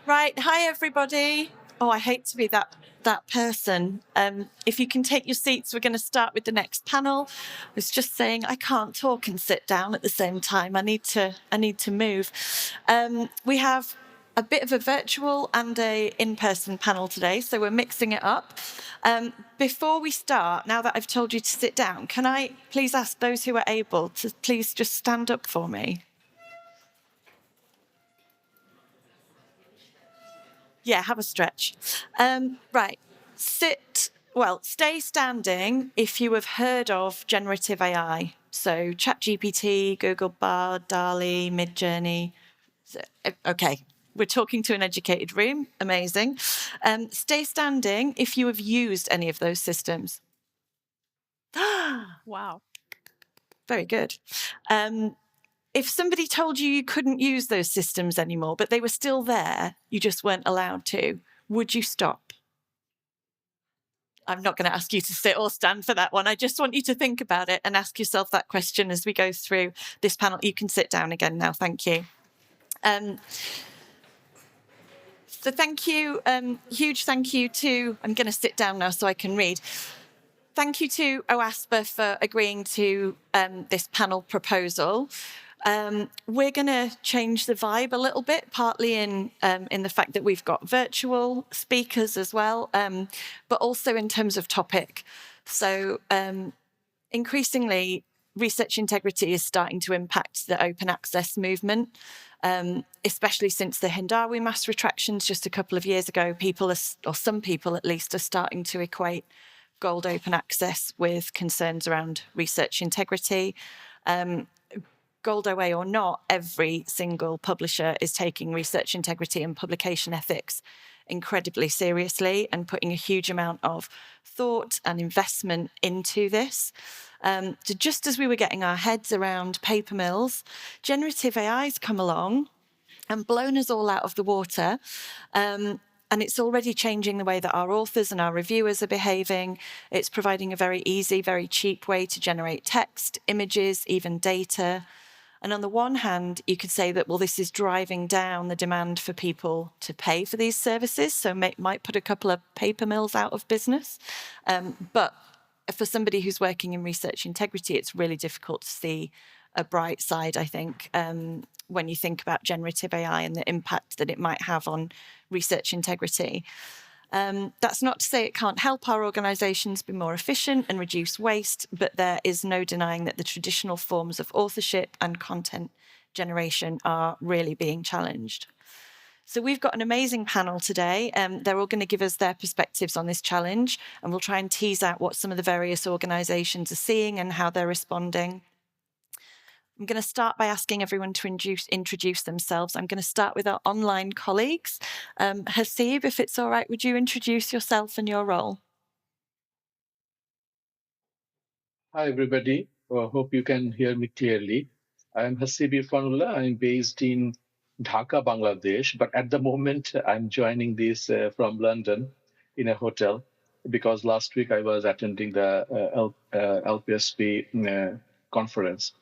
Right, hi everybody. Oh, I hate to be that person. If you can take your seats, we're going to start with the next panel. I was just saying I can't talk and sit down at the same time. I need to move. We have a bit of a virtual and a in-person panel today, so we're mixing it up. Before we start, now that I've told you to sit down, can I please ask those who are able to please just stand up for me? Yeah, have a stretch. Right, stay standing if you have heard of generative AI. So ChatGPT, Google Bard, DALL-E, Midjourney. Okay, we're talking to an educated room. Amazing. Stay standing if you have used any of those systems. Wow. Very good. If somebody told you you couldn't use those systems anymore, but they were still there, you just weren't allowed to, would you stop? I'm not going to ask you to sit or stand for that one. I just want you to think about it and ask yourself that question as we go through this panel. You can sit down again now. Thank you. So thank you. Huge thank you to, I'm going to sit down now so I can read. Thank you to OASPA for agreeing to this panel proposal. We're going to change the vibe a little bit, partly in the fact that we've got virtual speakers as well, but also in terms of topic. So increasingly, research integrity is starting to impact the open access movement, especially since the Hindawi mass retractions just a couple of years ago. Some people at least, are starting to equate gold open access with concerns around research integrity. Gold OA or not, every single publisher is taking research integrity and publication ethics incredibly seriously and putting a huge amount of thought and investment into this. So just as we were getting our heads around paper mills, generative AI's come along and blown us all out of the water. And it's already changing the way that our authors and our reviewers are behaving. It's providing a very easy, very cheap way to generate text, images, even data. And on the one hand, you could say that, well, this is driving down the demand for people to pay for these services, so might put a couple of paper mills out of business. But for somebody who's working in research integrity, it's really difficult to see a bright side, I think, when you think about generative AI and the impact that it might have on research integrity. That's not to say it can't help our organisations be more efficient and reduce waste, but there is no denying that the traditional forms of authorship and content generation are really being challenged. So we've got an amazing panel today. They're all going to give us their perspectives on this challenge, and we'll try and tease out what some of the various organisations are seeing and how they're responding. I'm going to start by asking everyone to introduce themselves. I'm going to start with our online colleagues. Haseeb, if it's all right, would you introduce yourself and your role? Hi, everybody. Hope you can hear me clearly. I'm Haseeb Irfanullah. I'm based in Dhaka, Bangladesh, but at the moment I'm joining this from London in a hotel because last week I was attending the LPSP conference.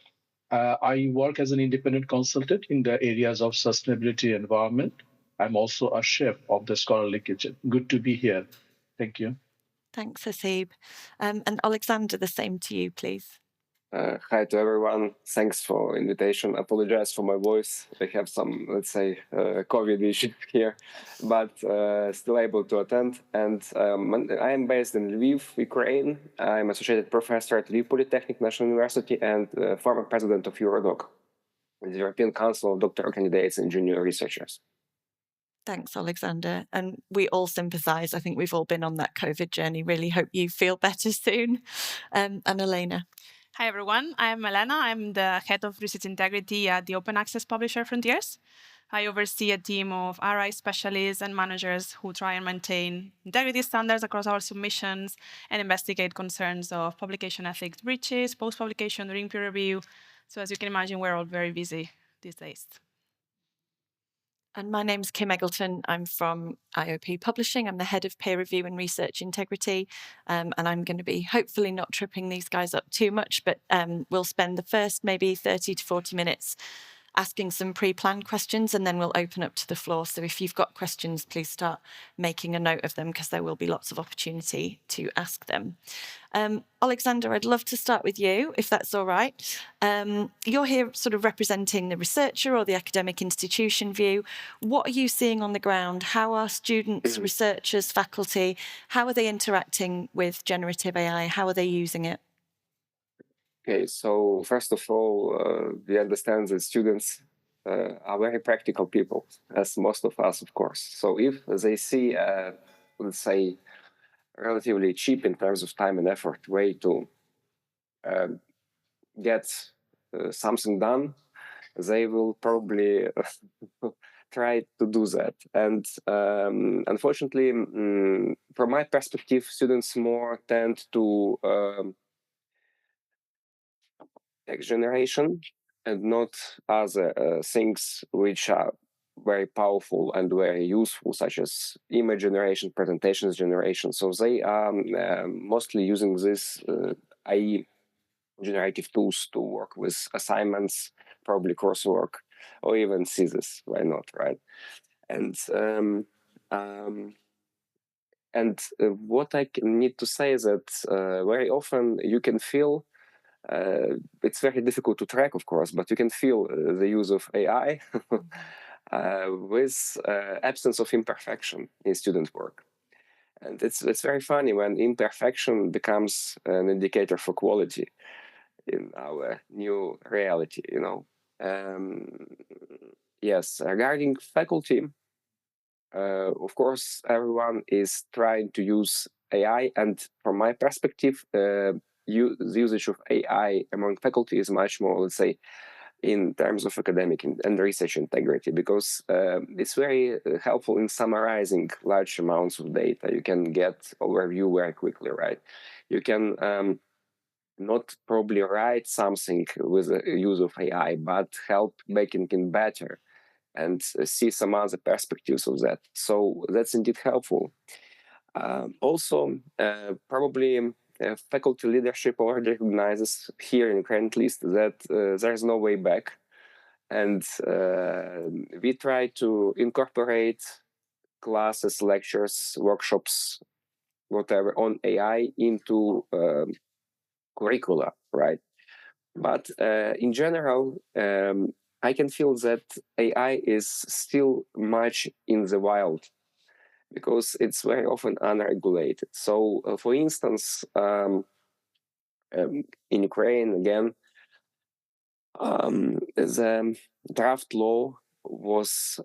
I work as an independent consultant in the areas of sustainability and environment. I'm also a chef of the Scholarly Kitchen. Good to be here. Thank you. Thanks, Haseeb. And Oleksandr, the same to you, please. Hi to everyone. Thanks for invitation. Apologize for my voice. I have some, let's say, COVID issue here, but still able to attend. And I am based in Lviv, Ukraine. I'm associated professor at Lviv Polytechnic National University and former president of EURODOC, the European Council of Doctoral Candidates and Junior Researchers. Thanks, Oleksandr. And we all sympathise. I think we've all been on that COVID journey. Really hope you feel better soon. And Elena. Hi, everyone. I'm Elena. I'm the head of research integrity at the open access publisher Frontiers. I oversee a team of RI specialists and managers who try and maintain integrity standards across our submissions and investigate concerns of publication ethics breaches, post-publication during peer review. So as you can imagine, we're all very busy these days. And my name's Kim Eggleton. I'm from IOP Publishing. I'm the head of peer review and research integrity. And I'm going to be hopefully not tripping these guys up too much, but we'll spend the first maybe 30 to 40 minutes asking some pre-planned questions, and then we'll open up to the floor. So if you've got questions, please start making a note of them, because there will be lots of opportunity to ask them. Oleksandr, I'd love to start with you, if that's all right. You're here sort of representing the researcher or the academic institution view. What are you seeing on the ground? How are students, researchers, faculty, how are they interacting with generative AI? How are they using it? Okay, so first of all, we understand that students are very practical people, as most of us, of course. So if they see, let's say, relatively cheap in terms of time and effort way to get something done, they will probably try to do that. And unfortunately, from my perspective, students more tend to text generation and not other things which are very powerful and very useful, such as image generation, presentations generation. So they are mostly using this i.e. generative tools to work with assignments, probably coursework, or even thesis. Why not, right? And what I need to say is that very often you can feel it's very difficult to track, of course, but you can feel the use of AI with absence of imperfection in student work. And it's very funny when imperfection becomes an indicator for quality in our new reality, you know. Yes, regarding faculty, of course, everyone is trying to use AI, and from my perspective, the usage of AI among faculty is much more, let's say, in terms of academic and research integrity, because it's very helpful in summarizing large amounts of data. You can get overview very quickly, right? You can not probably write something with the use of AI, but help making it better and see some other perspectives of that. So that's indeed helpful. Also, probably faculty leadership already recognizes here in current list that there's no way back. And we try to incorporate classes, lectures, workshops, whatever on AI into curricula, right? But in general, I can feel that AI is still much in the wild because it's very often unregulated. So, for instance, in Ukraine, again, the draft law was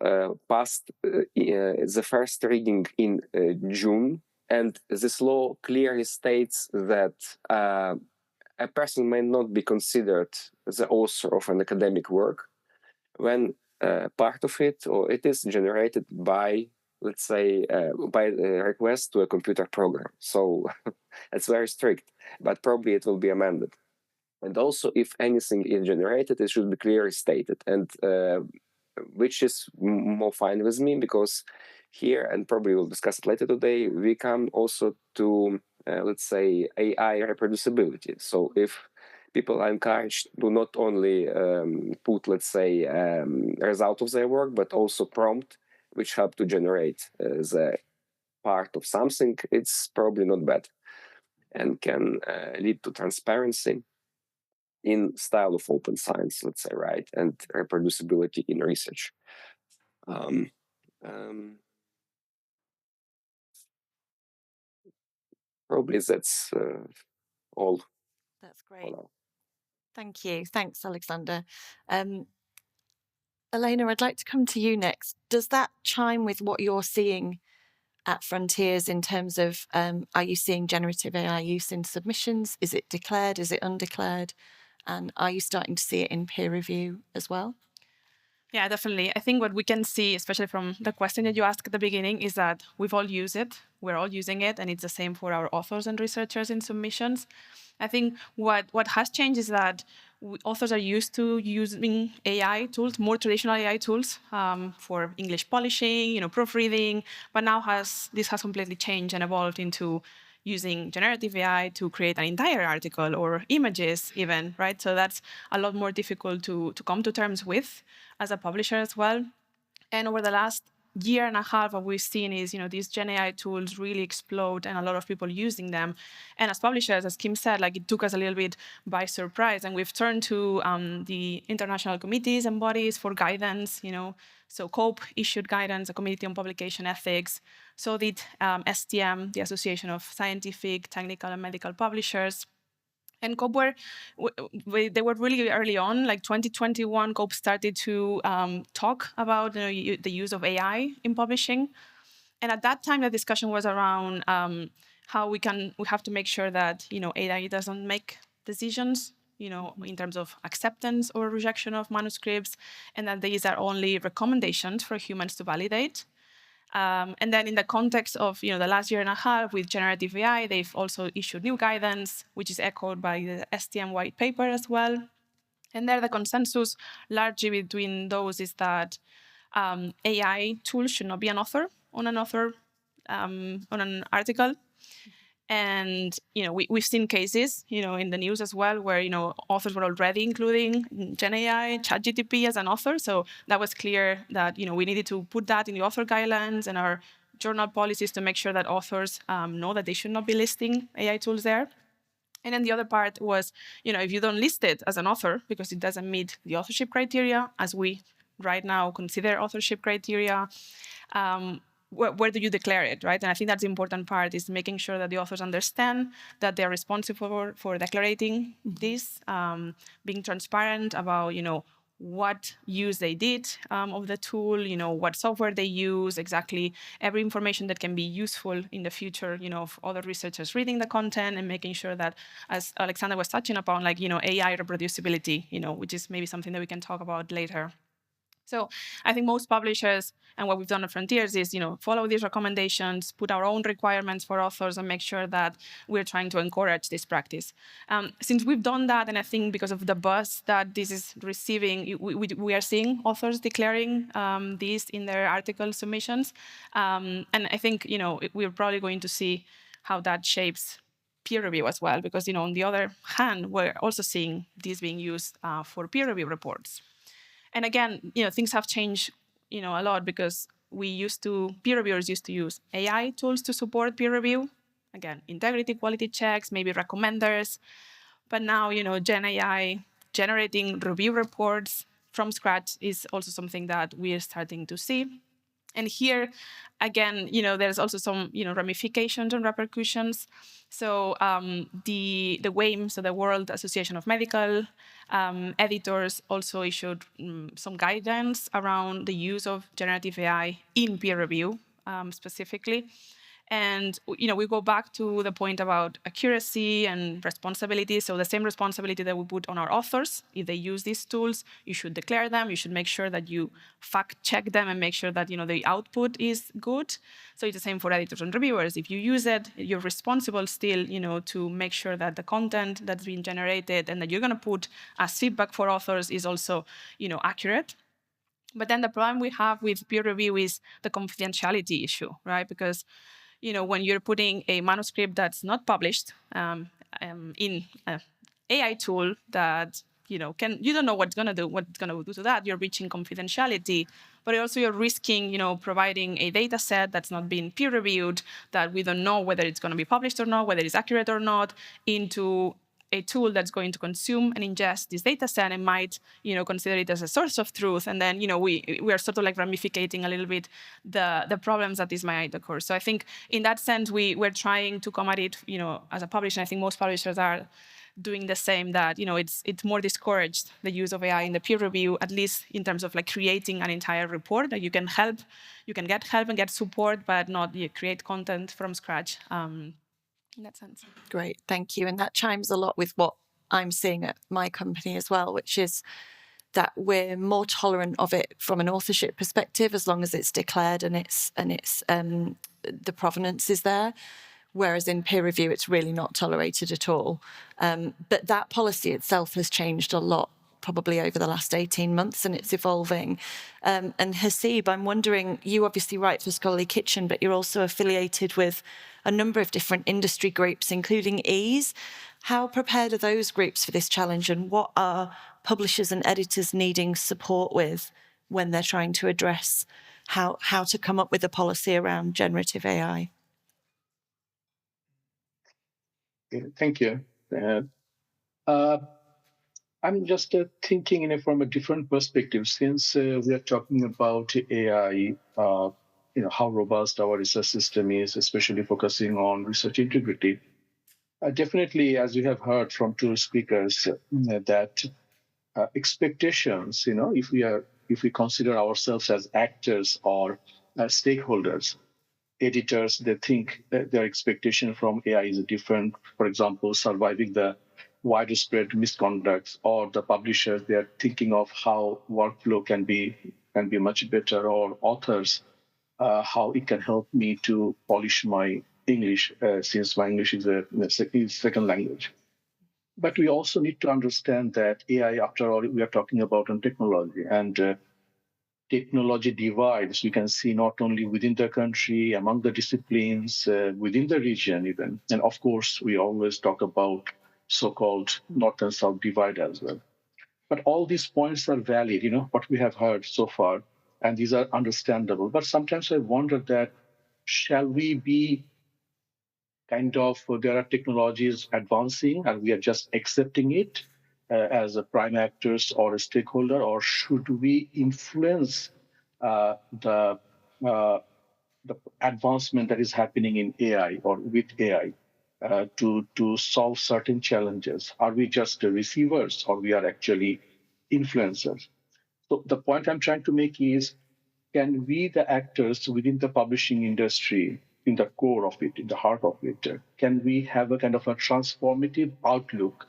passed the first reading in June, and this law clearly states that a person may not be considered the author of an academic work when part of it or it is generated by, let's say, by a request to a computer program. So it's very strict, but probably it will be amended. And also, if anything is generated, it should be clearly stated, and which is more fine with me, because here, and probably we'll discuss it later today, we come also to, let's say, AI reproducibility. So if people are encouraged to not only put, let's say, result of their work, but also prompt, which help to generate the part of something, it's probably not bad and can lead to transparency in style of open science, let's say, right, and reproducibility in research. Probably that's all. That's great. Thank you. Thanks, Oleksandr. Elena, I'd like to come to you next. Does that chime with what you're seeing at Frontiers in terms of, are you seeing generative AI use in submissions? Is it declared? Is it undeclared? And are you starting to see it in peer review as well? Yeah, definitely. I think what we can see, especially from the question that you asked at the beginning, is that we've all used it. We're all using it, and it's the same for our authors and researchers in submissions. I think what has changed is that authors are used to using AI tools, more traditional AI tools for English polishing, proofreading. But now this has completely changed and evolved into using generative AI to create an entire article or images even, right? So that's a lot more difficult to come to terms with as a publisher as well. And over the last year and a half, what we've seen is, these Gen AI tools really explode and a lot of people using them. And as publishers, as Kim said, like it took us a little bit by surprise. And we've turned to the international committees and bodies for guidance, So COPE issued guidance, a Committee on Publication Ethics. So did STM, the Association of Scientific, Technical and Medical Publishers. And COPE they were really early on, like 2021, COPE started to talk about the use of AI in publishing. And at that time, the discussion was around how we have to make sure that AI doesn't make decisions, in terms of acceptance or rejection of manuscripts, and that these are only recommendations for humans to validate. And then in the context of the last year and a half with generative AI, they've also issued new guidance, which is echoed by the STM white paper as well. And there the consensus largely between those is that AI tools should not be an author on an article. And we've seen cases in the news as well where authors were already including Gen AI, ChatGPT as an author. So that was clear that we needed to put that in the author guidelines and our journal policies to make sure that authors know that they should not be listing AI tools there. And then the other part was if you don't list it as an author because it doesn't meet the authorship criteria, as we right now consider authorship criteria, where do you declare it, right? And I think that's the important part, is making sure that the authors understand that they're responsible for declaring this, being transparent about, what use they did of the tool, what software they use, exactly every information that can be useful in the future, of other researchers reading the content, and making sure that, as Oleksandr was touching upon, like, AI reproducibility, which is maybe something that we can talk about later. So I think most publishers, and what we've done at Frontiers is, follow these recommendations, put our own requirements for authors, and make sure that we're trying to encourage this practice. Since we've done that, and I think because of the buzz that this is receiving, we are seeing authors declaring these in their article submissions. And I think, we're probably going to see how that shapes peer review as well, because, on the other hand, we're also seeing these being used for peer review reports. And again, things have changed, a lot, because peer reviewers used to use AI tools to support peer review. Again, integrity, quality checks, maybe recommenders. But now, Gen AI generating review reports from scratch is also something that we are starting to see. And here, again, there's also some, ramifications and repercussions. So the WAME, so the World Association of Medical Editors, also issued some guidance around the use of generative AI in peer review specifically. And, we go back to the point about accuracy and responsibility. So the same responsibility that we put on our authors, if they use these tools, you should declare them. You should make sure that you fact check them and make sure that, the output is good. So it's the same for editors and reviewers. If you use it, you're responsible still, to make sure that the content that's being generated and that you're going to put as feedback for authors is also, accurate. But then the problem we have with peer review is the confidentiality issue, right? Because when you're putting a manuscript that's not published in an AI tool that you don't know what's gonna do to that, you're breaching confidentiality. But also you're risking providing a data set that's not been peer reviewed, that we don't know whether it's going to be published or not, whether it's accurate or not, into a tool that's going to consume and ingest this data set and might, consider it as a source of truth. And then, we are sort of like ramificating a little bit the problems that this might occur. So I think in that sense, we're trying to come at it, as a publisher. I think most publishers are doing the same, that, it's more discouraged, the use of AI in the peer review, at least in terms of like creating an entire report that you can get help and get support, but not create content from scratch. In that sense. Great, thank you. And that chimes a lot with what I'm seeing at my company as well, which is that we're more tolerant of it from an authorship perspective, as long as it's declared and the provenance is there. Whereas in peer review, it's really not tolerated at all. But that policy itself has changed a lot probably over the last 18 months, and it's evolving. And Haseeb, I'm wondering, you obviously write for Scholarly Kitchen, but you're also affiliated with a number of different industry groups, including EASE. How prepared are those groups for this challenge, and what are publishers and editors needing support with when they're trying to address how to come up with a policy around generative AI? Thank you. I'm just thinking from a different perspective. Since we are talking about AI, how robust our research system is, especially focusing on research integrity. Definitely, as you have heard from two speakers, that expectations, if we consider ourselves as actors or stakeholders, editors, they think that their expectation from AI is different. For example, surviving the widespread misconducts, or the publishers, they are thinking of how workflow can be much better, or authors, how it can help me to polish my English, since my English is a second language. But we also need to understand that AI, after all, we are talking about on technology, and technology divides we can see not only within the country, among the disciplines, within the region even. And of course, we always talk about so-called North and South divide as well. But all these points are valid, what we have heard so far, and these are understandable. But sometimes I wonder that, shall we be there are technologies advancing and we are just accepting it as a prime actors or a stakeholder, or should we influence the advancement that is happening in AI or with AI to solve certain challenges? Are we just receivers, or we are actually influencers? So the point I'm trying to make is, can we, the actors within the publishing industry, in the core of it, in the heart of it, can we have a kind of a transformative outlook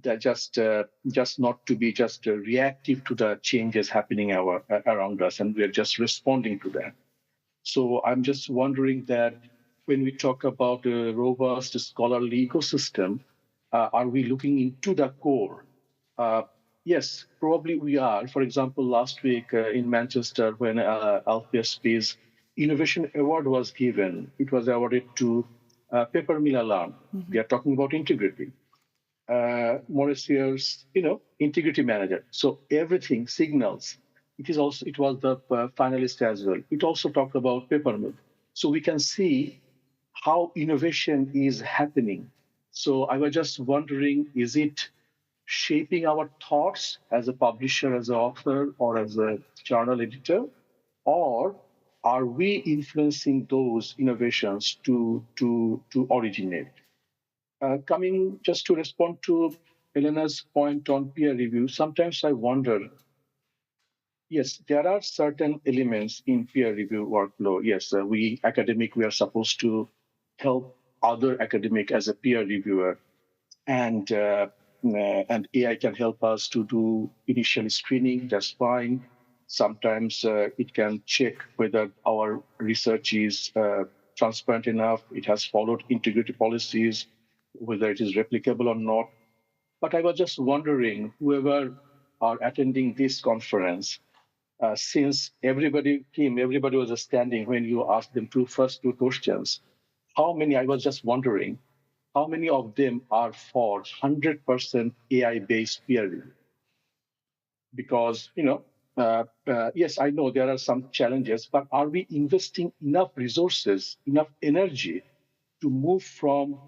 that just not to be just reactive to the changes happening around us, and we're just responding to that? So I'm just wondering that when we talk about a robust scholarly ecosystem, are we looking into the core? Yes, probably we are. For example, last week in Manchester, when OASPA's Innovation Award was given, it was awarded to Paper Mill Alarm. Mm-hmm. We are talking about integrity. Mauritius, integrity manager. So everything signals. It was the finalist as well. It also talked about Paper Mill. So we can see how innovation is happening. So I was just wondering, is it shaping our thoughts as a publisher, as an author, or as a journal editor? Or are we influencing those innovations to originate? Coming just to respond to Elena's point on peer review, sometimes I wonder, yes, there are certain elements in peer review workflow. Yes, we are supposed to help other academic as a peer reviewer, and AI can help us to do initial screening. That's fine. Sometimes it can check whether our research is transparent enough, it has followed integrity policies, whether it is replicable or not. But I was just wondering, whoever are attending this conference, since everybody came, everybody was standing when you asked them first two questions, I was just wondering, how many of them are for 100% AI-based peer review? Because, yes, I know there are some challenges, but are we investing enough resources, enough energy to move from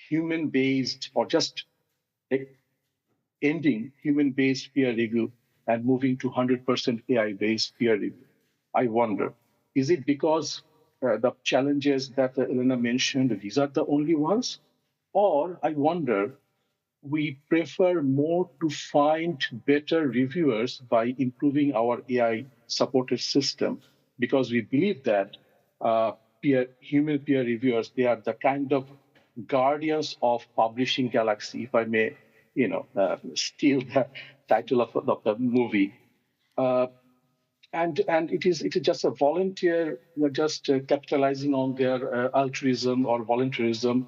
human-based, or just ending human-based peer review and moving to 100% AI-based peer review? I wonder, is it because the challenges that Elena mentioned, these are the only ones? Or I wonder, we prefer more to find better reviewers by improving our AI-supported system, because we believe that human peer reviewers, they are the kind of guardians of publishing galaxy, if I may, steal the title of the movie. And it is just a volunteer, just capitalizing on their altruism or volunteerism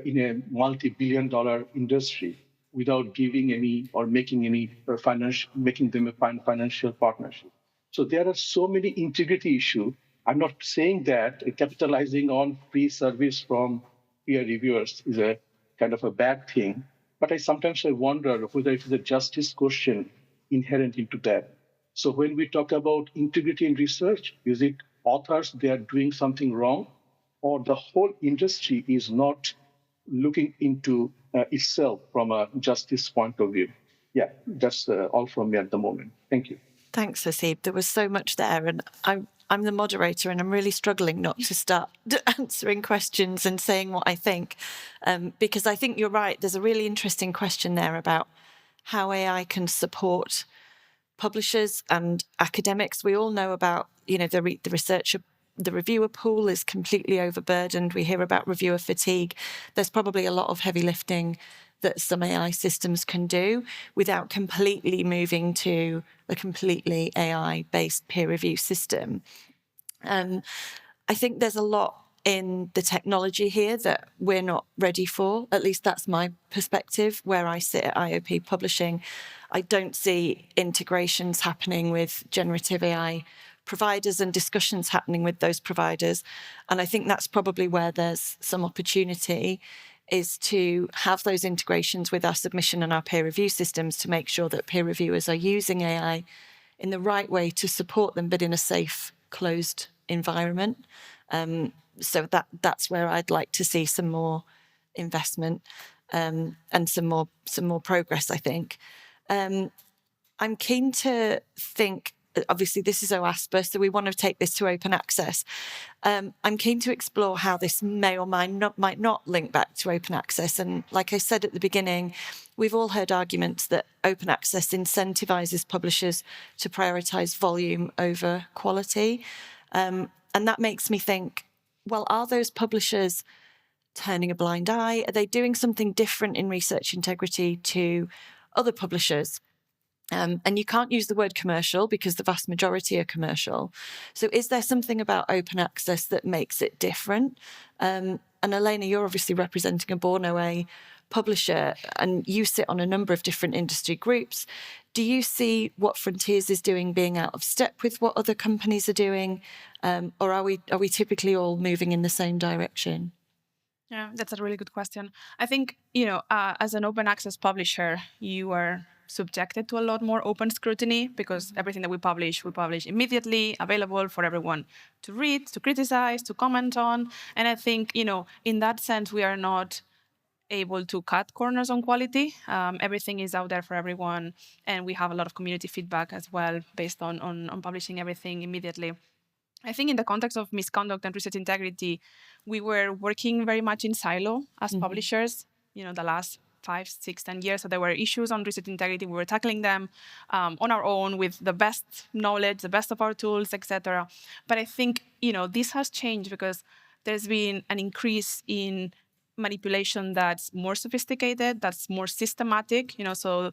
in a multi-billion-dollar industry. without giving any or making any making them a financial partnership. So there are so many integrity issues. I'm not saying that capitalizing on free service from peer reviewers is a kind of a bad thing, but sometimes I wonder whether it is a justice question inherent into that. So when we talk about integrity in research, is it authors they are doing something wrong, or the whole industry is not looking into itself from a justice point of view? Yeah, that's all from me at the moment. Thank you. Thanks, Haseeb. There was so much there, and I'm the moderator, and I'm really struggling not to start answering questions and saying what I think, because I think you're right. There's a really interesting question there about how AI can support publishers and academics. We all know about, the researcher, the reviewer pool is completely overburdened. We hear about reviewer fatigue. There's probably a lot of heavy lifting that some AI systems can do without completely moving to a completely AI-based peer review system. I think there's a lot in the technology here that we're not ready for. At least that's my perspective. Where I sit at IOP Publishing, I don't see integrations happening with generative AI providers and discussions happening with those providers. And I think that's probably where there's some opportunity, is to have those integrations with our submission and our peer review systems to make sure that peer reviewers are using AI in the right way to support them, but in a safe, closed environment. So that's where I'd like to see some more investment and some more progress, I think. I'm keen to think, obviously this is OASPA, so we want to take this to open access. I'm keen to explore how this may or might not link back to open access. And like I said at the beginning, we've all heard arguments that open access incentivizes publishers to prioritize volume over quality. And that makes me think, well, are those publishers turning a blind eye? Are they doing something different in research integrity to other publishers? And you can't use the word commercial because the vast majority are commercial. So is there something about open access that makes it different? And Elena, you're obviously representing a Born OA publisher, and you sit on a number of different industry groups. Do you see what Frontiers is doing being out of step with what other companies are doing? Or are we typically all moving in the same direction? Yeah, that's a really good question. I think, as an open access publisher, you are subjected to a lot more open scrutiny because everything that we publish immediately, available for everyone to read, to criticize, to comment on. And I think, in that sense, we are not able to cut corners on quality. Everything is out there for everyone. And we have a lot of community feedback as well based on publishing everything immediately. I think in the context of misconduct and research integrity, we were working very much in silo as publishers, the last 5, 6, 10 years. So there were issues on research integrity. We were tackling them on our own with the best knowledge, the best of our tools, etc. But I think, this has changed because there's been an increase in manipulation that's more sophisticated, that's more systematic, so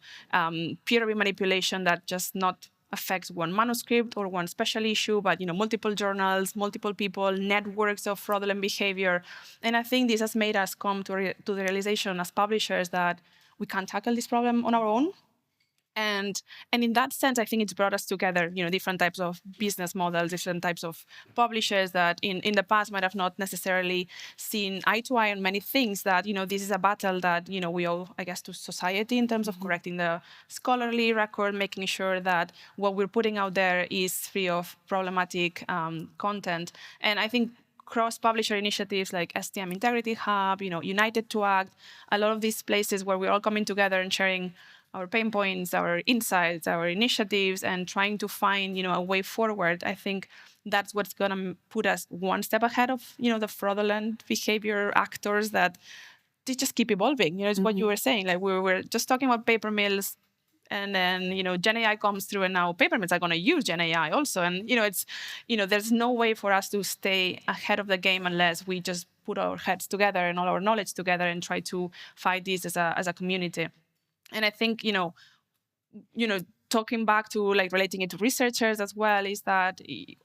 peer review manipulation that just not affects one manuscript or one special issue, but multiple journals, multiple people, networks of fraudulent behavior. And I think this has made us come to the realization as publishers that we can't tackle this problem on our own. And in that sense, I think it's brought us together, different types of business models, different types of publishers that in the past might have not necessarily seen eye to eye on many things, that, this is a battle that, we owe, I guess, to society in terms of correcting the scholarly record, making sure that what we're putting out there is free of problematic content. And I think cross-publisher initiatives like STM Integrity Hub, United to Act, a lot of these places where we're all coming together and sharing our pain points, our insights, our initiatives, and trying to find, a way forward. I think that's what's going to put us one step ahead of, the fraudulent behavior actors that they just keep evolving. It's what you were saying. Like we were just talking about paper mills, and then, Gen AI comes through, and now paper mills are going to use Gen AI also. And, it's, there's no way for us to stay ahead of the game unless we just put our heads together and all our knowledge together and try to fight this as a community. And I think, talking back to like relating it to researchers as well, is that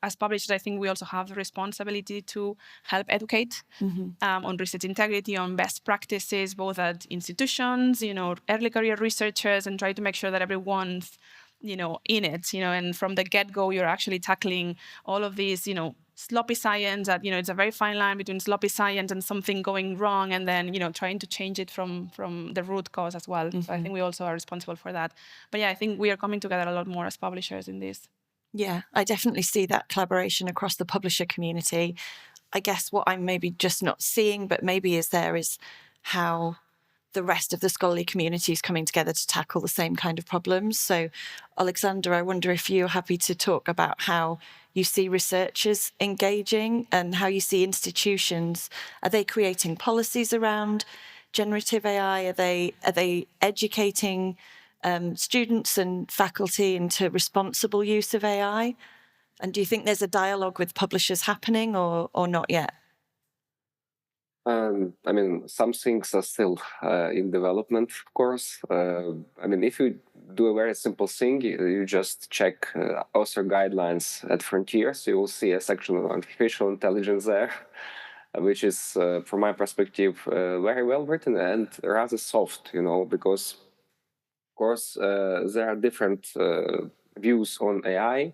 as publishers, I think we also have the responsibility to help educate on research integrity, on best practices, both at institutions, early career researchers, and try to make sure that everyone's, in it, and from the get-go, you're actually tackling all of these, sloppy science that, it's a very fine line between sloppy science and something going wrong, and then, trying to change it from the root cause as well. So I think we also are responsible for that. But yeah, I think we are coming together a lot more as publishers in this. Yeah, I definitely see that collaboration across the publisher community. I guess what I'm maybe just not seeing, but maybe is how the rest of the scholarly community is coming together to tackle the same kind of problems. So, Oleksandr, I wonder if you're happy to talk about how you see researchers engaging and how you see institutions. Are they creating policies around generative AI? Are they educating students and faculty into responsible use of AI? And do you think there's a dialogue with publishers happening or not yet? Some things are still in development, of course. If you do a very simple thing, you just check author guidelines at Frontiers, you will see a section on artificial intelligence there, which is, from my perspective, very well written and rather soft, because, of course, there are different views on AI.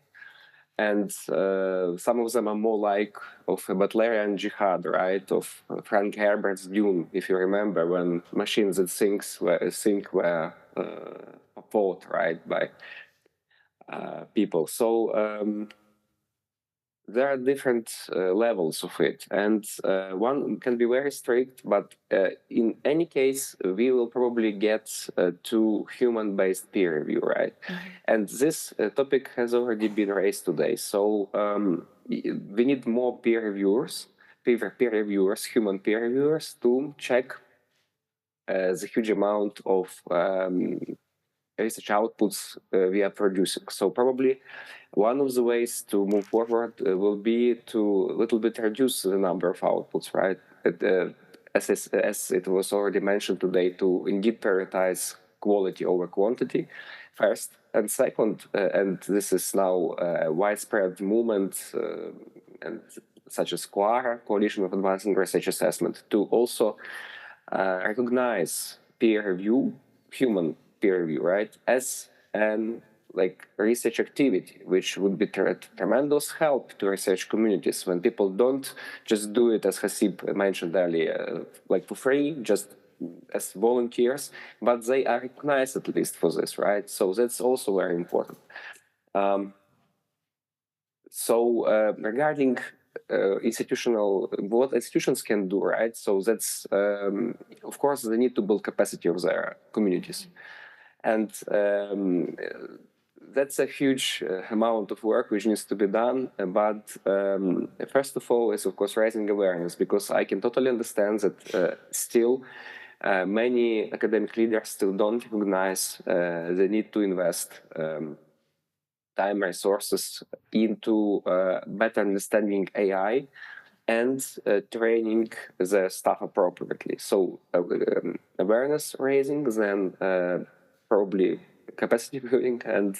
And some of them are more like of a Butlerian jihad, right? Of Frank Herbert's Dune, if you remember, when machines that think were fought, right, by people. So there are different levels of it, and one can be very strict, but in any case, we will probably get to human-based peer review, right? And this topic has already been raised today. So we need more peer reviewers, human peer reviewers, to check the huge amount of research outputs we are producing. So probably one of the ways to move forward will be to a little bit reduce the number of outputs, right? As it was already mentioned today, to indeed prioritize quality over quantity first. And second, and this is now a widespread movement, and such as QARA, Coalition of Advancing Research Assessment, to also recognize peer review, human peer review, right, as an research activity, which would be tremendous help to research communities when people don't just do it, as Haseeb mentioned earlier, for free, just as volunteers, but they are recognized at least for this, right? So that's also very important. Regarding what institutions can do, right? So that's, of course, they need to build capacity of their communities. And that's a huge amount of work which needs to be done. But first of all, is of course raising awareness, because I can totally understand that still many academic leaders still don't recognize the need to invest time, resources into better understanding AI and training the staff appropriately. So awareness raising, then probably capacity building, and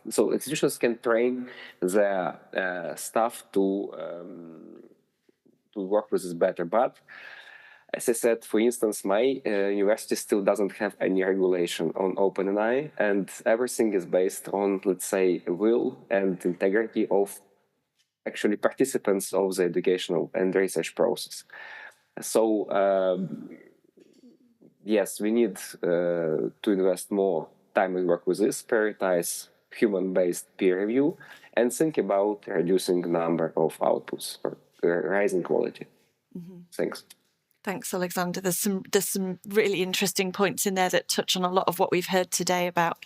so institutions can train their staff to work with this better. But as I said, for instance, my university still doesn't have any regulation on OpenAI, and everything is based on, let's say, will and integrity of actually participants of the educational and research process. So yes, we need to invest more time and work with this, prioritize human-based peer review, and think about reducing the number of outputs or rising quality. Thanks. Thanks, Oleksandr. There's some really interesting points in there that touch on a lot of what we've heard today about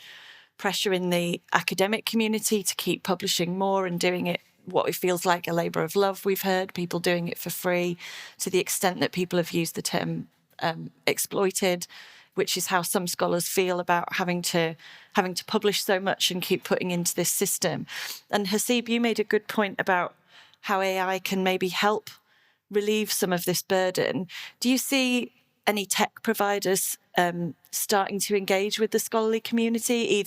pressure in the academic community to keep publishing more and doing it what it feels like a labour of love. We've heard people doing it for free, to the extent that people have used the term exploited, which is how some scholars feel about having to publish so much and keep putting into this system. And Haseeb, you made a good point about how AI can maybe help relieve some of this burden. Do you see any tech providers starting to engage with the scholarly community,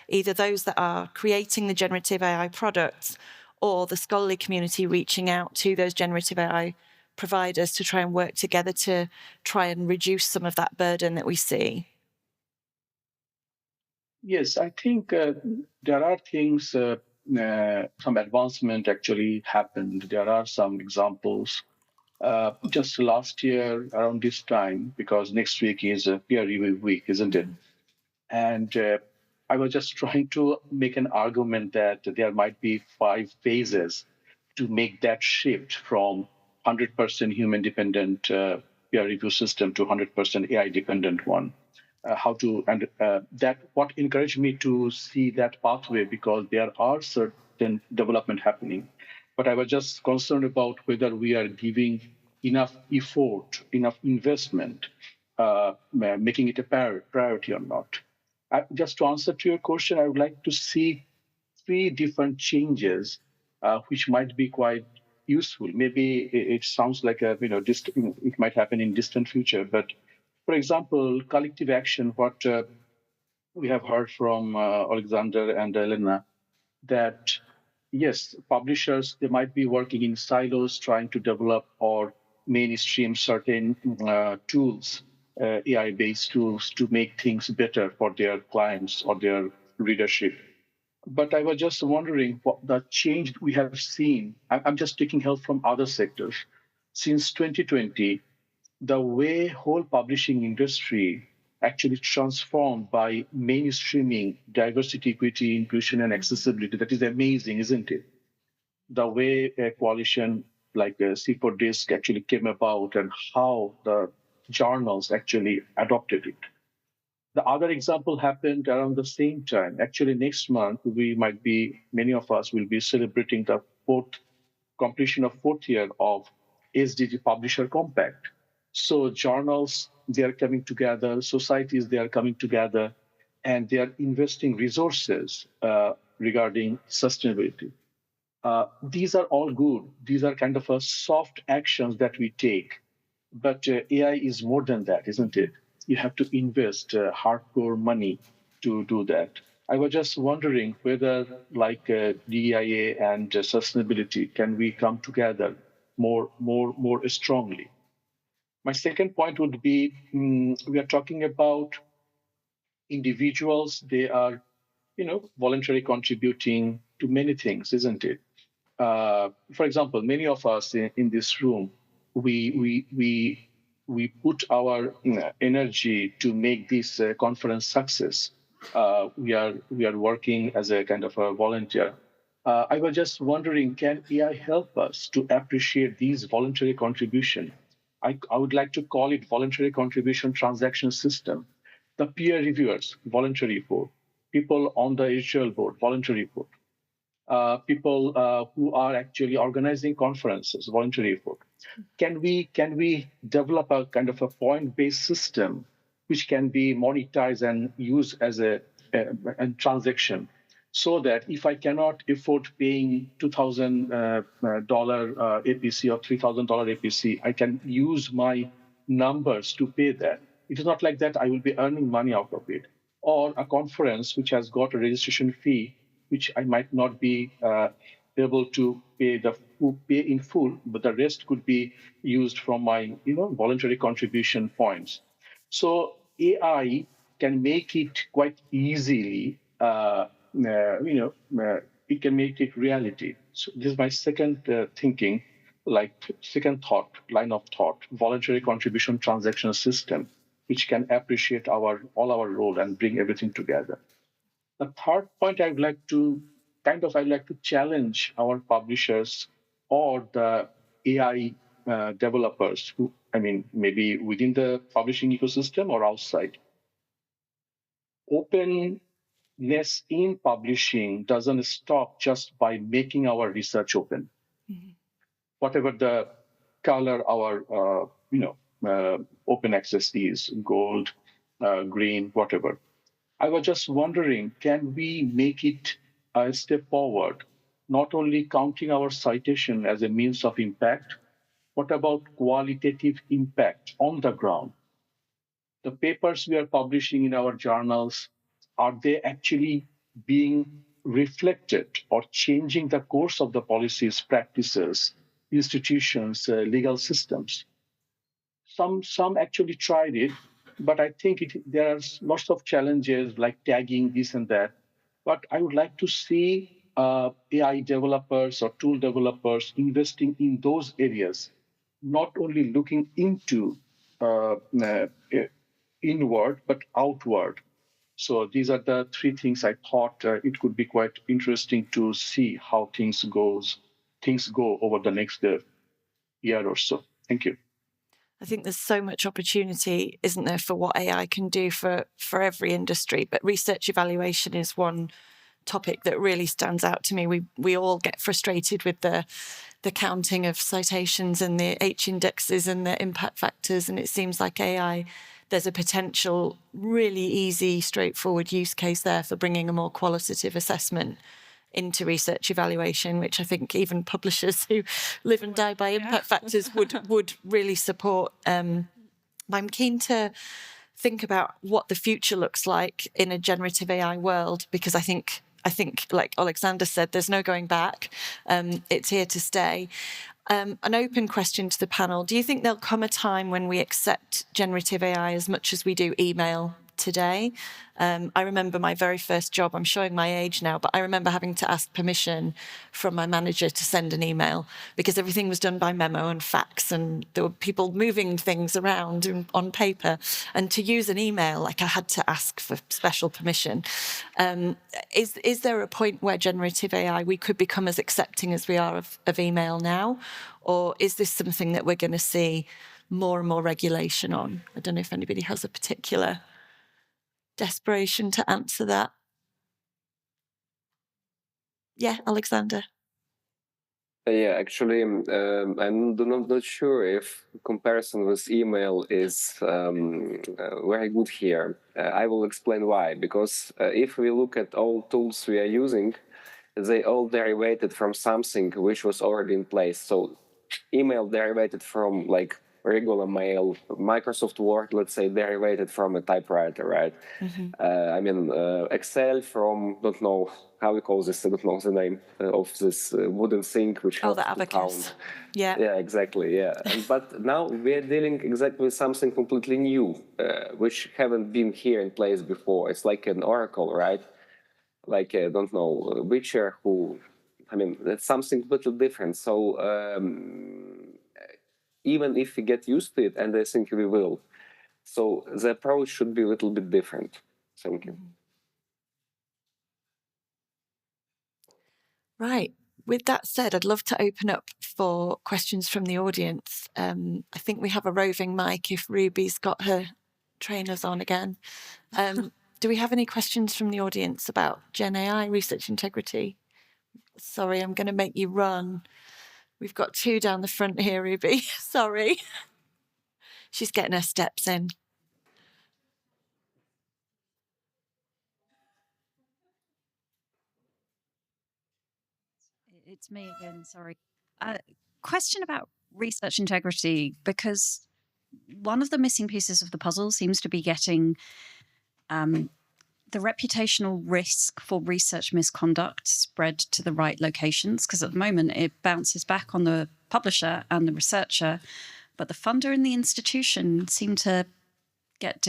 either those that are creating the generative AI products or the scholarly community reaching out to those generative AI providers to try and work together to try and reduce some of that burden that we see? Yes, I think there are things, some advancement actually happened. There are some examples. Just last year around this time, because next week is a peer review week, isn't it? And I was just trying to make an argument that there might be 5 phases to make that shift from 100% human dependent peer review system to 100% AI dependent one. That what encouraged me to see that pathway, because there are certain development happening, but I was just concerned about whether we are giving enough effort, enough investment, making it a priority or not. Just to answer to your question, I would like to see 3 different changes, which might be quite useful. Maybe it sounds like it might happen in distant future, but for example, collective action, what we have heard from Oleksandr and Elena, that yes, publishers, they might be working in silos trying to develop or mainstream certain tools, AI-based tools to make things better for their clients or their readership. But I was just wondering what the change we have seen. I'm just taking help from other sectors. Since 2020, the way whole publishing industry actually transformed by mainstreaming diversity, equity, inclusion, and accessibility. That is amazing, isn't it? The way a coalition like C4Disc actually came about and how the journals actually adopted it. The other example happened around the same time. Actually, next month, many of us will be celebrating the completion of 4th year of SDG Publisher Compact. So journals, they are coming together, societies, they are coming together, and they are investing resources regarding sustainability. These are all good. These are kind of a soft actions that we take. But AI is more than that, isn't it? You have to invest hardcore money to do that. I was just wondering whether, like DEIA and sustainability, can we come together more strongly? My second point would be we are talking about individuals. They are, voluntarily contributing to many things, isn't it? For example, many of us in this room, we put our energy to make this conference success. We are working as a kind of a volunteer. I was just wondering, can AI help us to appreciate these voluntary contribution? I would like to call it voluntary contribution transaction system. The peer reviewers, voluntary report. People on the editorial board, voluntary report. People who are actually organizing conferences, voluntary report. Can we develop a kind of a point-based system which can be monetized and used as a transaction, so that if I cannot afford paying $2,000 APC or $3,000 APC, I can use my numbers to pay that. It is not like that I will be earning money out of it. Or a conference which has got a registration fee, which I might not be able to pay in full, but the rest could be used from my voluntary contribution points. So AI can make it quite easily. It can make it reality. So this is my second line of thought: voluntary contribution transaction system, which can appreciate all our role and bring everything together. The third point I'd like to challenge our publishers or the AI developers who, maybe within the publishing ecosystem or outside. Openness in publishing doesn't stop just by making our research open. Mm-hmm. Whatever the color our open access is, gold, green, whatever. I was just wondering, can we make it a step forward, not only counting our citation as a means of impact, what about qualitative impact on the ground? the papers we are publishing in our journals, are they actually being reflected or changing the course of the policies, practices, institutions, legal systems? Some actually tried it, but I think there are lots of challenges like tagging, this and that. But I would like to see AI developers or tool developers investing in those areas, not only looking into inward, but outward. So these are the three things I thought it could be quite interesting to see how things go over the next year or so. Thank you. I think there's so much opportunity, isn't there, for what AI can do for every industry. But research evaluation is one topic that really stands out to me. We all get frustrated with the counting of citations and the H indexes and the impact factors. And it seems like AI, there's a potential really easy, straightforward use case there for bringing a more qualitative assessment into research evaluation, which I think even publishers who live and die by impact factors would really support. I'm keen to think about what the future looks like in a generative AI world, because I think, like Oleksandr said, there's no going back. It's here to stay. An open question to the panel. Do you think there'll come a time when we accept generative AI as much as we do email today? I remember my very first job, I'm showing my age now, but I remember having to ask permission from my manager to send an email because everything was done by memo and fax, and there were people moving things around on paper. And to use an email, like I had to ask for special permission. Is there a point where generative AI, we could become as accepting as we are of email now? Or is this something that we're going to see more and more regulation on? I don't know if anybody has a particular desperation to answer that. Yeah, Oleksandr. Yeah, actually, I'm not sure if comparison with email is very good here. I will explain why. Because if we look at all tools we are using, they all derivated from something which was already in place. So email derivated from like regular mail, Microsoft Word, let's say, derivated from a typewriter, right? Excel from, don't know how we call this, I don't know the name of this wooden thing which helps the to abacus. count. Yeah. Yeah, exactly, yeah. But now we're dealing exactly with something completely new, which haven't been here in place before. It's like an oracle, right? Like, I don't know, a witcher who, it's something completely different. So even if we get used to it, and I think we will, so the approach should be a little bit different. Thank you. Right. With that said, I'd love to open up for questions from the audience. I think we have a roving mic if Ruby's got her trainers on again. Do we have any questions from the audience about Gen AI, research integrity? Sorry, I'm going to make you run. We've got two down the front here, Ruby. Sorry. She's getting her steps in. It's me again, sorry. Question about research integrity, because one of the missing pieces of the puzzle seems to be getting the reputational risk for research misconduct spread to the right locations, because at the moment it bounces back on the publisher and the researcher, but the funder and the institution seem to get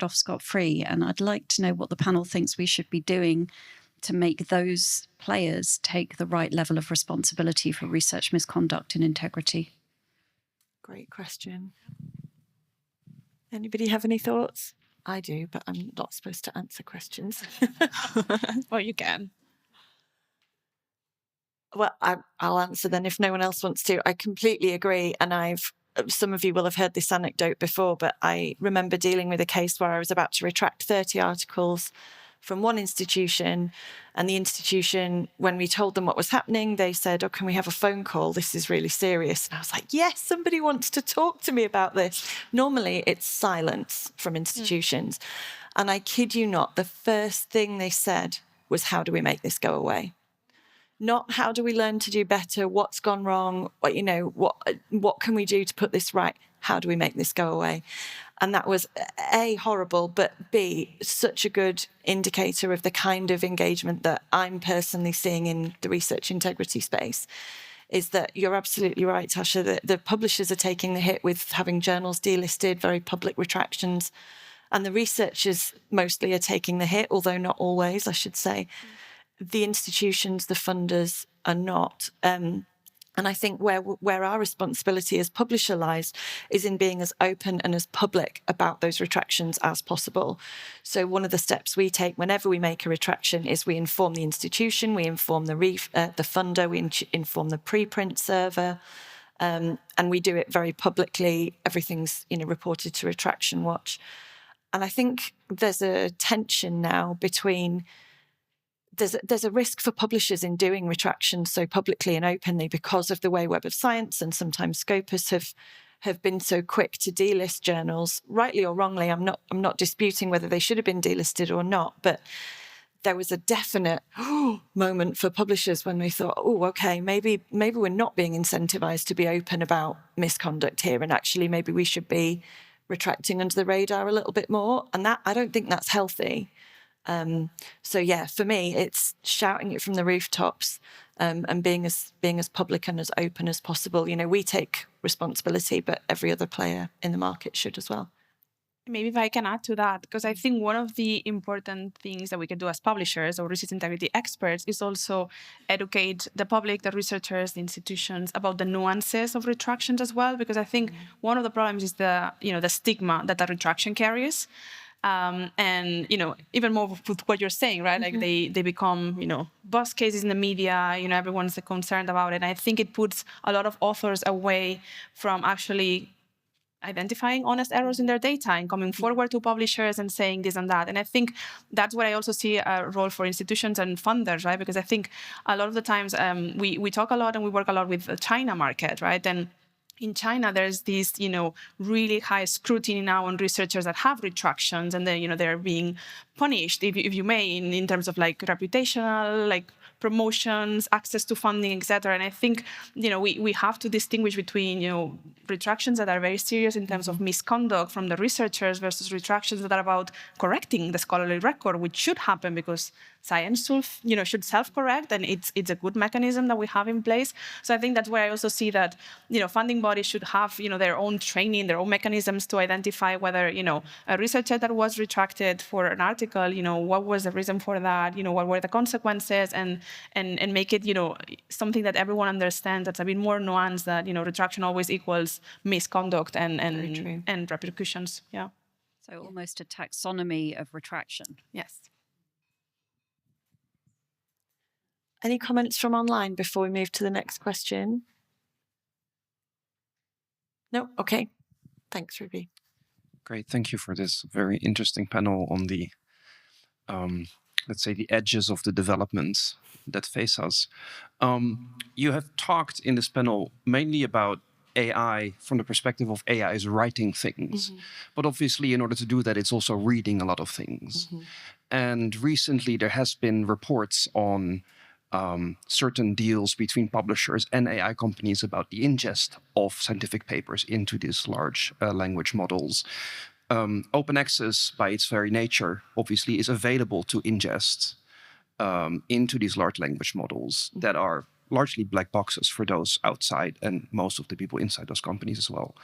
off scot-free. And I'd like to know what the panel thinks we should be doing to make those players take the right level of responsibility for research misconduct and integrity. Great question. Anybody have any thoughts? I do, but I'm not supposed to answer questions. Well, you can. Well, I'll answer then if no one else wants to. I completely agree. And some of you will have heard this anecdote before, but I remember dealing with a case where I was about to retract 30 articles from one institution, and the institution, when we told them what was happening, they said, "Oh, can we have a phone call? This is really serious." And I was like, yes, somebody wants to talk to me about this. Normally it's silence from institutions. And I kid you not, the first thing they said was, how do we make this go away? Not how do we learn to do better? What's gone wrong? What can we do to put this right? How do we make this go away? And that was A, horrible, but B, such a good indicator of the kind of engagement that I'm personally seeing in the research integrity space, is that you're absolutely right, Tasha, that the publishers are taking the hit with having journals delisted, very public retractions, and the researchers mostly are taking the hit, although not always, I should say. The institutions, the funders are not. And I think where our responsibility as publisher lies is in being as open and as public about those retractions as possible. So one of the steps we take whenever we make a retraction is we inform the institution, we inform the funder, we inform the preprint server, and we do it very publicly. Everything's reported to Retraction Watch. And I think there's a tension now between there's a risk for publishers in doing retractions so publicly and openly because of the way Web of Science and sometimes Scopus have been so quick to delist journals, rightly or wrongly. I'm not disputing whether they should have been delisted or not, but there was a definite moment for publishers when they thought, oh, okay, maybe we're not being incentivized to be open about misconduct here, and actually maybe we should be retracting under the radar a little bit more. And that, I don't think that's healthy. So yeah, for me, it's shouting it from the rooftops, and being as public and as open as possible. We take responsibility, but every other player in the market should as well. Maybe if I can add to that, because I think one of the important things that we can do as publishers or research integrity experts is also educate the public, the researchers, the institutions about the nuances of retractions as well. Because I think one of the problems is the stigma that a retraction carries. And even more with what you're saying, right? Like they become buzz cases in the media. Everyone's concerned about it. And I think it puts a lot of authors away from actually identifying honest errors in their data and coming forward to publishers and saying this and that. And I think that's where I also see a role for institutions and funders, right? Because I think a lot of the times we talk a lot and we work a lot with the China market, right? And in China, there's this, really high scrutiny now on researchers that have retractions, and then, they're being punished, if you may, in terms of like reputational, promotions, access to funding, etc. And I think, we have to distinguish between, retractions that are very serious in terms of misconduct from the researchers versus retractions that are about correcting the scholarly record, which should happen because science should self-correct, and it's a good mechanism that we have in place. So I think that's where I also see that, funding bodies should have, their own training, their own mechanisms to identify whether, a researcher that was retracted for an article, what was the reason for that, what were the consequences, and make it, something that everyone understands that's a bit more nuanced, that, retraction always equals misconduct and repercussions. Yeah. So almost a taxonomy of retraction. Yes. Any comments from online before we move to the next question? No? Okay. Thanks, Ruby. Great. Thank you for this very interesting panel on the, let's say, the edges of the developments that face us. You have talked in this panel mainly about AI from the perspective of AI is writing things. But obviously, in order to do that, it's also reading a lot of things. And recently, there has been reports on certain deals between publishers and AI companies about the ingest of scientific papers into these large language models. Open access, by its very nature, obviously is available to ingest into these large language models that are largely black boxes for those outside and most of the people inside those companies as well.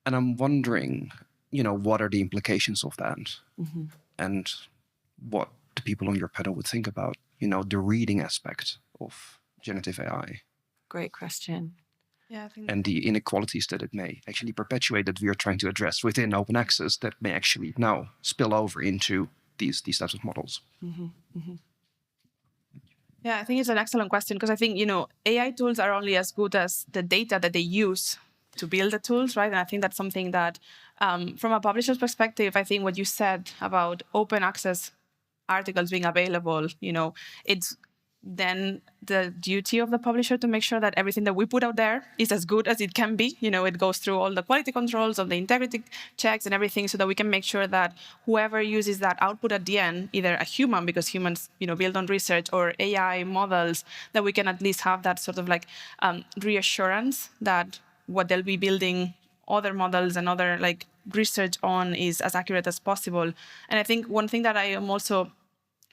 And I'm wondering, what are the implications of that? And what the people on your panel would think about, the reading aspect of generative AI. Great question. Yeah, I think and the inequalities that it may actually perpetuate that we are trying to address within open access that may actually now spill over into these types of models. Yeah, I think it's an excellent question, because I think, AI tools are only as good as the data that they use to build the tools, right? And I think that's something that, from a publisher's perspective, I think what you said about open access articles being available, it's then the duty of the publisher to make sure that everything that we put out there is as good as it can be. It goes through all the quality controls, all the integrity checks and everything, so that we can make sure that whoever uses that output at the end, either a human, because humans, build on research, or AI models, that we can at least have that sort of reassurance that what they'll be building other models and other like research on is as accurate as possible. And I think one thing that I am also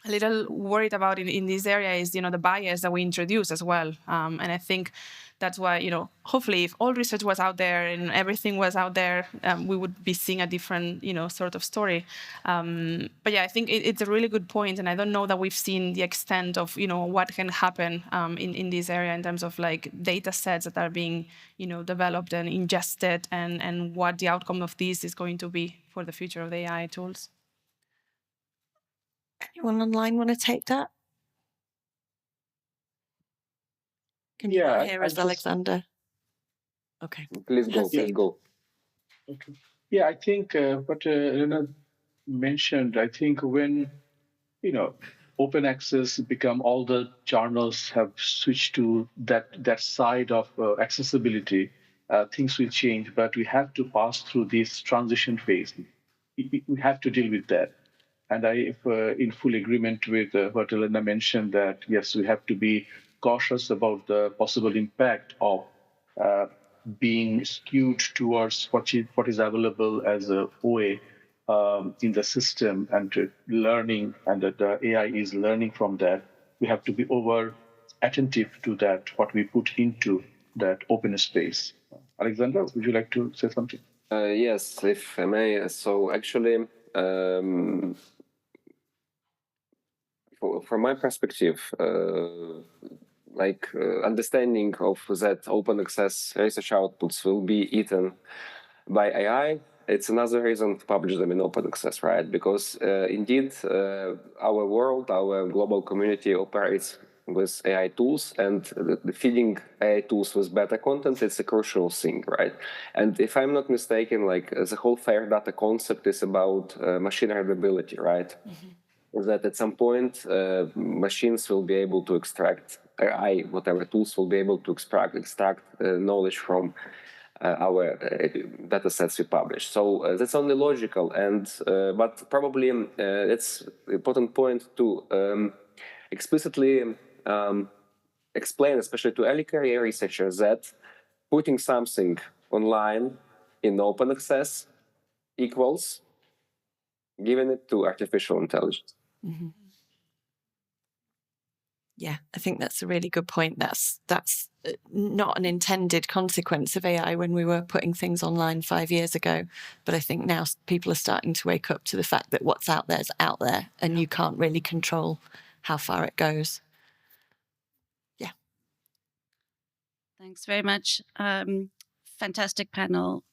a little worried about in this area is, the bias that we introduce as well. And I think that's why, hopefully if all research was out there and everything was out there, we would be seeing a different, sort of story. But yeah, I think it's a really good point. And I don't know that we've seen the extent of, what can happen in this area in terms of like data sets that are being, developed and ingested and what the outcome of this is going to be for the future of the AI tools. Anyone online want to take that? Can you not hear us, Oleksandr? Okay. Please go. Haseeb. Please go. Okay. Yeah, I think what Elena mentioned, I think when, open access become, all the journals have switched to that side of accessibility, things will change, but we have to pass through this transition phase. We have to deal with that. And I in full agreement with what Elena mentioned, that yes, we have to be cautious about the possible impact of being skewed towards what is available as a OA in the system, and learning, and that the AI is learning from that. We have to be over attentive to that, what we put into that open space. Oleksandr, would you like to say something? Yes, if I may. So actually, from my perspective, understanding of that open access research outputs will be eaten by AI, it's another reason to publish them in open access, right? Because indeed, our world, our global community operates with AI tools, and the feeding AI tools with better content, it's a crucial thing, right? And if I'm not mistaken, the whole fair data concept is about machine readability, right? Mm-hmm. That at some point, machines will be able to extract, AI, whatever tools will be able to extract knowledge from our data sets we publish. So that's only logical, and but probably it's an important point to explicitly explain, especially to early career researchers, that putting something online in open access equals giving it to artificial intelligence. Mm-hmm. Yeah, I think that's a really good point. That's not an intended consequence of AI when we were putting things online 5 years ago. But I think now people are starting to wake up to the fact that what's out there is out there, and you can't really control how far it goes. Yeah. Thanks very much. Fantastic panel,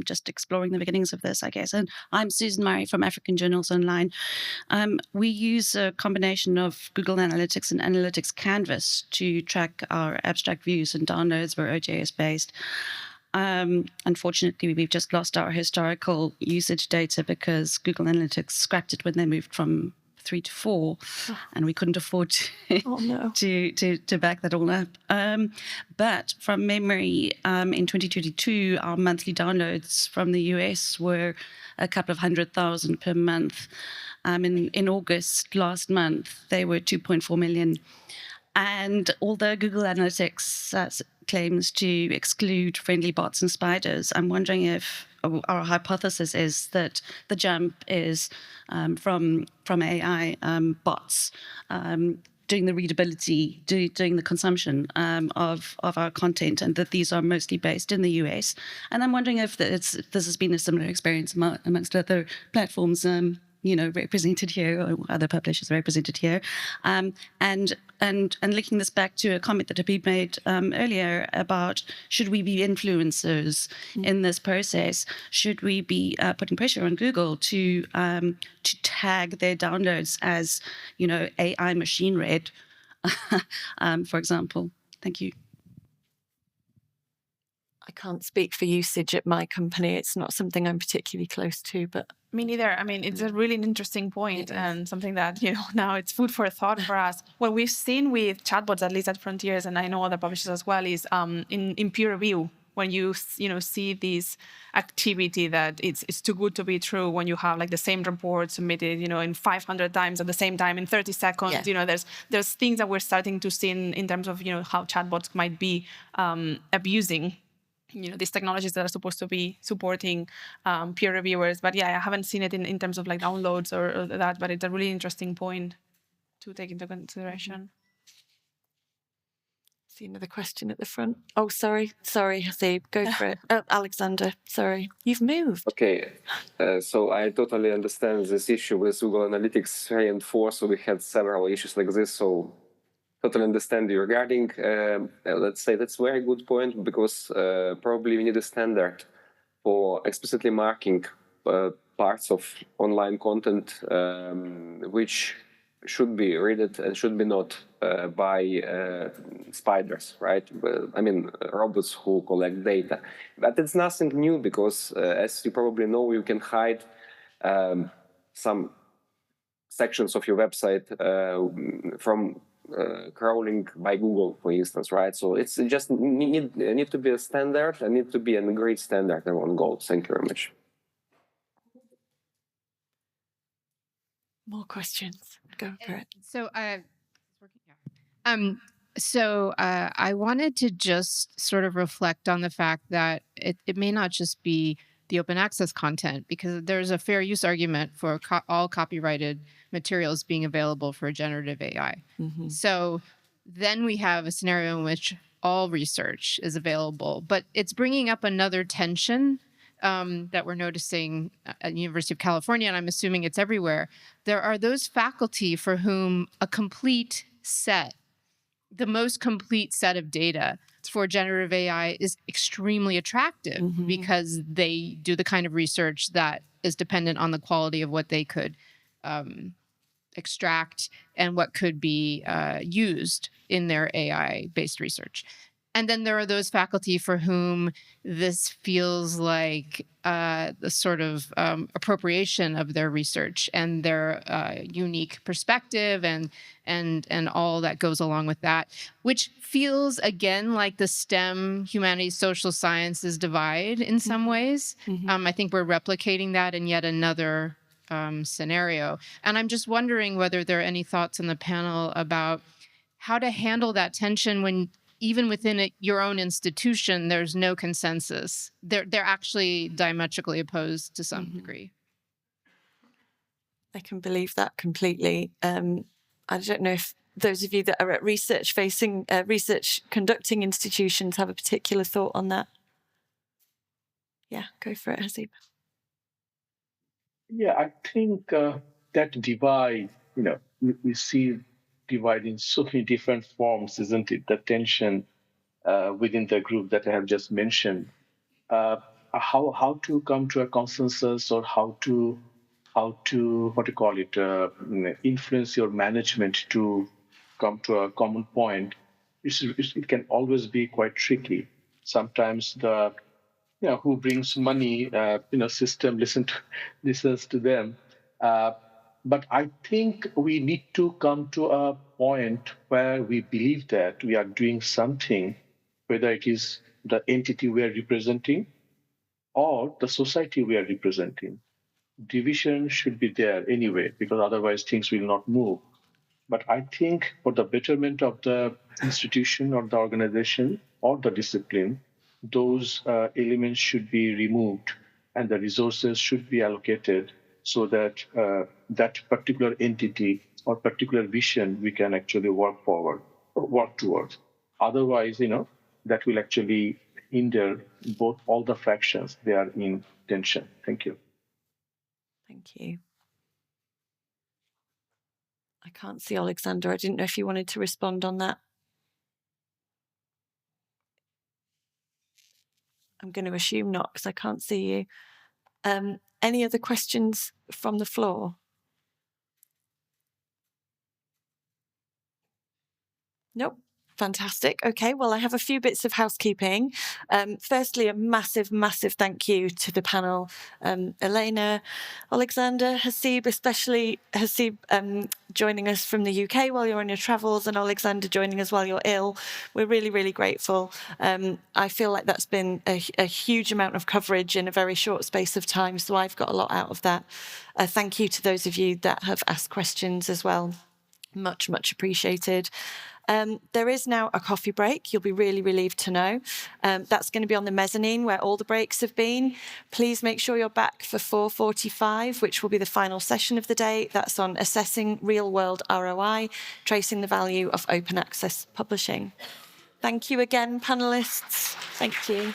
just exploring the beginnings of this, I guess. And I'm Susan Murray from African Journals Online. We use a combination of Google Analytics and Analytics Canvas to track our abstract views and downloads. We're OJS based. Unfortunately, we've just lost our historical usage data because Google Analytics scrapped it when they moved from 3 to 4, and we couldn't afford to back that all up. But from memory, in 2022, our monthly downloads from the US were a couple of 100,000 per month. In August last month, they were 2.4 million. And although Google Analytics claims to exclude friendly bots and spiders, I'm wondering if our hypothesis is that the jump is from AI bots doing the readability, doing the consumption of our content, and that these are mostly based in the US. And I'm wondering if this has been a similar experience amongst other platforms, represented here, or other publishers represented here, and linking this back to a comment that Haseeb made earlier about, should we be influencers in this process? Should we be putting pressure on Google to tag their downloads as, AI machine read, for example? Thank you. I can't speak for usage at my company. It's not something I'm particularly close to, but me neither. I mean, it's a really interesting point, and something that, now it's food for thought for us. What we've seen with chatbots, at least at Frontiers, and I know other publishers as well, is in peer review, when you see this activity that it's too good to be true, when you have like the same report submitted, in 500 times at the same time in 30 seconds. Yeah. There's things that we're starting to see in terms of, how chatbots might be abusing these technologies that are supposed to be supporting peer reviewers. But yeah, I haven't seen it in terms of like downloads or that, but it's a really interesting point to take into consideration. See another question at the front. Oh, sorry, Haseeb, go for it. Oh, Oleksandr, sorry, you've moved. Okay, so I totally understand this issue with Google Analytics 3 and 4. So we had several issues like this. So totally understand you regarding, let's say that's a very good point, because probably we need a standard for explicitly marking parts of online content which should be read and should be not by spiders, right? I mean, robots who collect data. But it's nothing new, because as you probably know, you can hide some sections of your website from crawling by Google, for instance, right? So it's just need to be a standard and need to be a great standard around goals. Thank you very much. More questions. Go for it. So I wanted to just sort of reflect on the fact that it may not just be the open access content, because there's a fair use argument for all copyrighted materials being available for generative AI. Mm-hmm. So then we have a scenario in which all research is available, but it's bringing up another tension that we're noticing at the University of California, and I'm assuming it's everywhere. There are those faculty for whom a complete set, the most complete set of data for generative AI is extremely attractive, Mm-hmm. because they do the kind of research that is dependent on the quality of what they could extract and what could be used in their AI-based research. And then there are those faculty for whom this feels like the sort of appropriation of their research and their unique perspective and all that goes along with that, which feels, again, like the STEM, humanities, social sciences divide in some ways. Mm-hmm. I think we're replicating that in yet another scenario. And I'm just wondering whether there are any thoughts in the panel about how to handle that tension when even within your own institution, there's no consensus. They're actually diametrically opposed to some degree. I can believe that completely. I don't know if those of you that are at research conducting institutions have a particular thought on that. Yeah, go for it, Haseeb. Yeah, I think that divide, we see divide in so many different forms, isn't it? The tension within the group that I have just mentioned. How to come to a consensus, or how to influence your management to come to a common point. It can always be quite tricky. Sometimes the who brings money, system listens to them. But I think we need to come to a point where we believe that we are doing something, whether it is the entity we are representing or the society we are representing. Division should be there anyway, because otherwise things will not move. But I think for the betterment of the institution or the organization or the discipline, those elements should be removed and the resources should be allocated so that that particular entity or particular vision we can actually work towards. Otherwise, that will actually hinder all the fractions. They are in tension. Thank you. Thank you. I can't see Oleksandr. I didn't know if you wanted to respond on that. I'm going to assume not, because I can't see you. Any other questions from the floor? Nope. Fantastic. Okay, well, I have a few bits of housekeeping. Firstly, a massive, massive thank you to the panel. Elena, Oleksandr, Haseeb, especially Haseeb joining us from the UK while you're on your travels, and Oleksandr joining us while you're ill. We're really, really grateful. I feel like that's been a huge amount of coverage in a very short space of time, so I've got a lot out of that. Thank you to those of you that have asked questions as well. Much, much appreciated. There is now a coffee break. You'll be really relieved to know. That's going to be on the mezzanine where all the breaks have been. Please make sure you're back for 4:45, which will be the final session of the day. That's on assessing real-world ROI, tracing the value of open access publishing. Thank you again, panellists. Thank you.